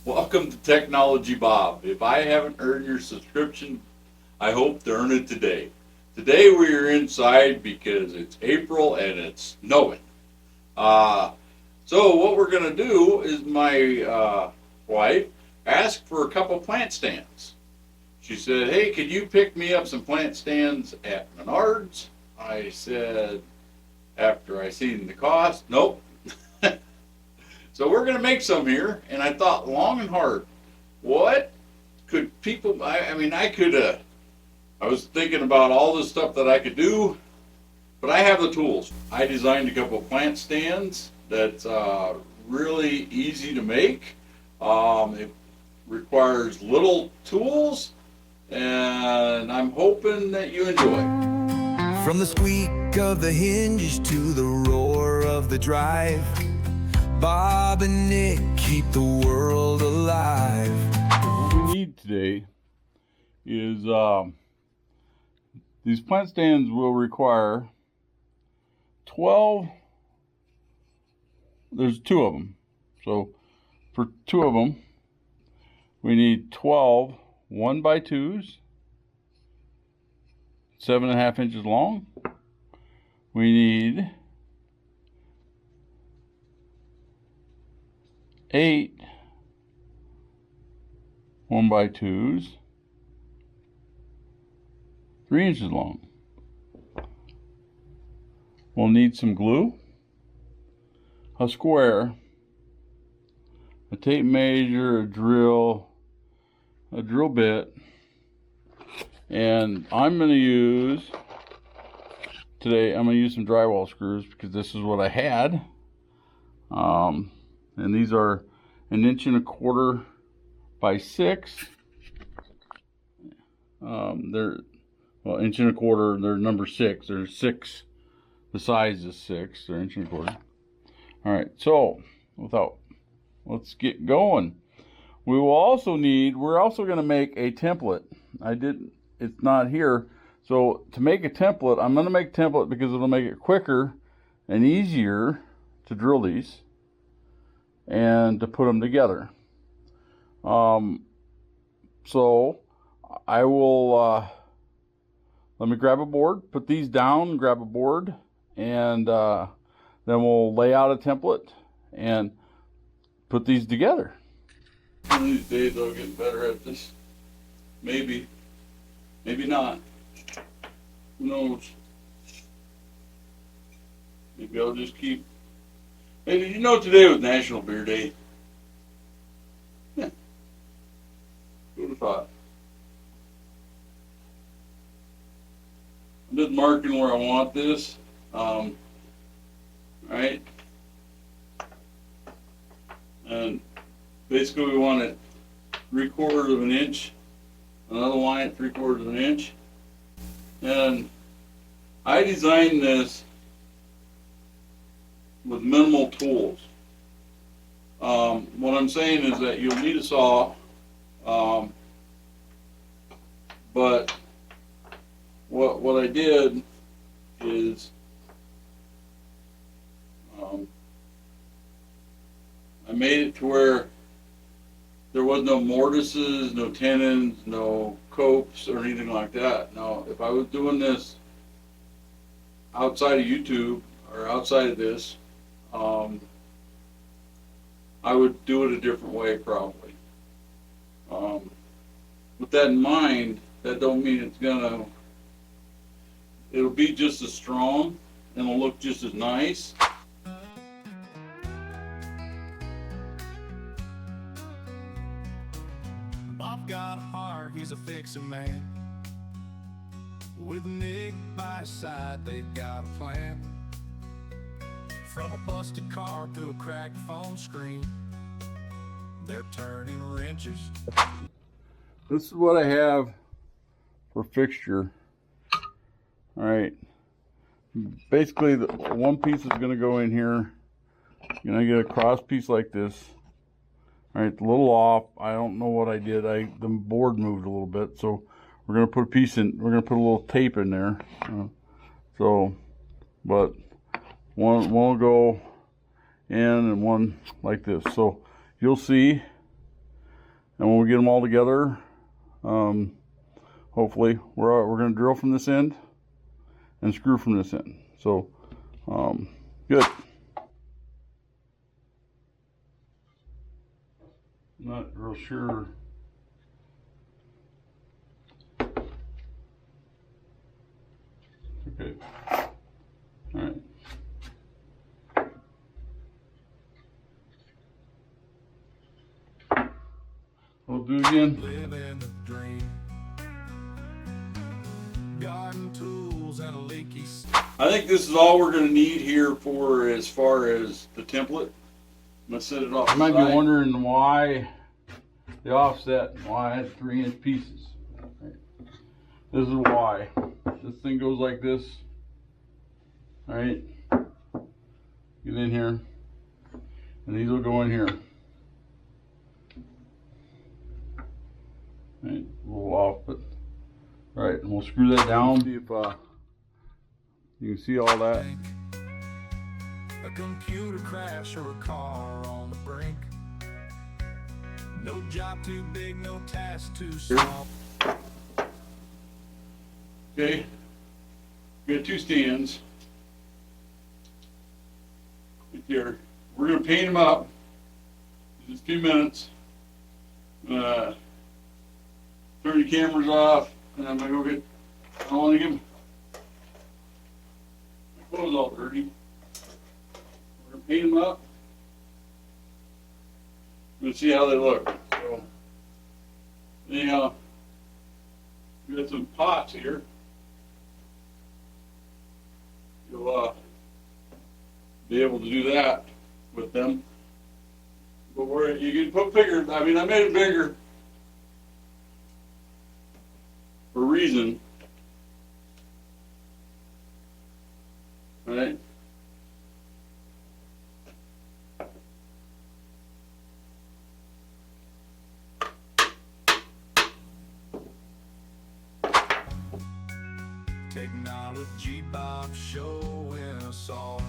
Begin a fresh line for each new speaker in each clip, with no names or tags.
Welcome to Technology Bob. If I haven't earned your subscription, I hope to earn it today. Today we are inside because it's April and it's snowing. Uh, so what we're going to do is my wife asked for a couple plant stands. She said, hey, could you pick me up some plant stands at Menards? I said, after I seen the cost, nope. So we're going to make some here, and I thought long and hard, what could people, I was thinking about all the stuff that I could do, but I have the tools. I designed a couple of plant stands that's really easy to make. It requires little tools, and I'm hoping that you enjoy.
From the squeak of the hinges to the roar of the drive, Bob and Nick keep the world alive.
What we need today is these plant stands will require 12. There's two of them. So for two of them, we need 12 1x2s, 7.5 inches long. We need 8 1x2s, 3 inches long. We'll need some glue, a square, a tape measure, a drill bit, and I'm going to use some drywall screws because this is what I had. And these are 1.25 inches by 6. They're 1.25 inches. They're number 6. They're 6. The size is 6. They're 1.25 inches. All right. So let's get going. We're also going to make a template. It's not here. So to make a template, I'm going to make a template because it'll make it quicker and easier to drill these and to put them together. So I will, let me grab a board, put these down, grab a board, and then we'll lay out a template and put these together. One of these days I'll get better at this. Maybe not. Who knows? Maybe I'll just keep. Hey, did you know today was National Beer Day? Yeah. Who would have thought? I'm just marking where I want this. Right? And basically we want it 3/4 inch, another line at 3/4 inch. And I designed this with minimal tools. What I'm saying is that you'll need a saw, but what I did is I made it to where there was no mortises, no tenons, no copes, or anything like that. Now, if I was doing this outside of YouTube or outside of this, I would do it a different way probably. With that in mind, that don't mean it'll be just as strong and it'll look just as nice.
Bob got a heart, he's a fixin' man. With Nick by his side, they've got a plan. From a busted car to a cracked phone screen, they're turning wrenches.
This is what I have for fixture. All right. Basically, the one piece is going to go in here. You're going to get a cross piece like this. All right, a little off. I don't know what I did. The board moved a little bit, so we're going to put a piece in. We're going to put a little tape in there. But one will go in and one like this. So you'll see
And when we get them all together, hopefully we're going to drill from this end and screw from this end. So good. Not real sure. Okay. All right. We'll do it again.
Living the dream. Garden tools and a leaky.
I think this is all we're going to need here for as far as the template. I'm going to set it off.
You might be wondering why the offset, why I had 3-inch pieces. Right. This is why. This thing goes like this. All right. Get in here, and these will go in here. Right, a little off, but all right, and we'll screw that down. See if you can see all that.
A computer crash or a car on the brink. No job too big, no task too small.
Okay, we got 2 stands right here. We're going to paint them up in just a few minutes. Turn the cameras off, and I'm going to go get, I don't want to get my clothes all dirty. We're going to paint them up. We're going to see how they look. So, anyhow, we got some pots here. You'll be able to do that with them. But where you can put bigger, I mean, I made it bigger for a reason. All right.
Technology Bob showing us all.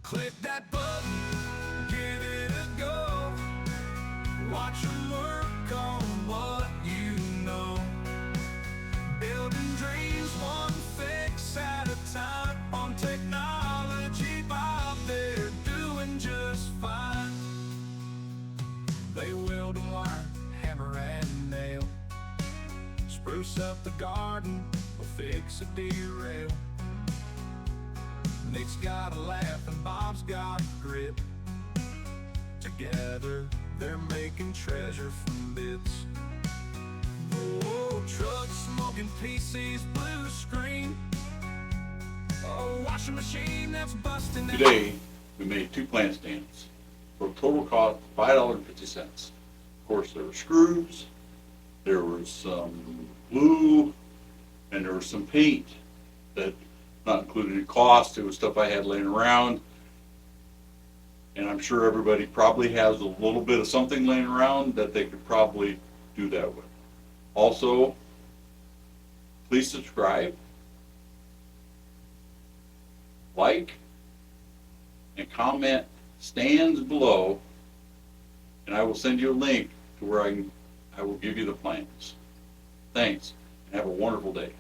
Click that button, give it a go. Watch them work on what you know. Building dreams one fix at a time. On Technology Bob, they're doing just fine. They weld and wire, hammer and nail. Spruce up the garden, or fix a derail. Nick's got a laugh and Bob's got a grip. Together they're making treasure from bits. Oh, trucks smoking PC's blue screen. Oh, washing machine that's busting out.
Today, we made 2 plant stands for a total cost of $5.50. Of course, there were screws, there was some glue, and there was some paint that not included in cost. It was stuff I had laying around, and I'm sure everybody probably has a little bit of something laying around that they could probably do that with. Also, please subscribe, like, and comment stands below, and I will send you a link to where I will give you the plans. Thanks, and have a wonderful day.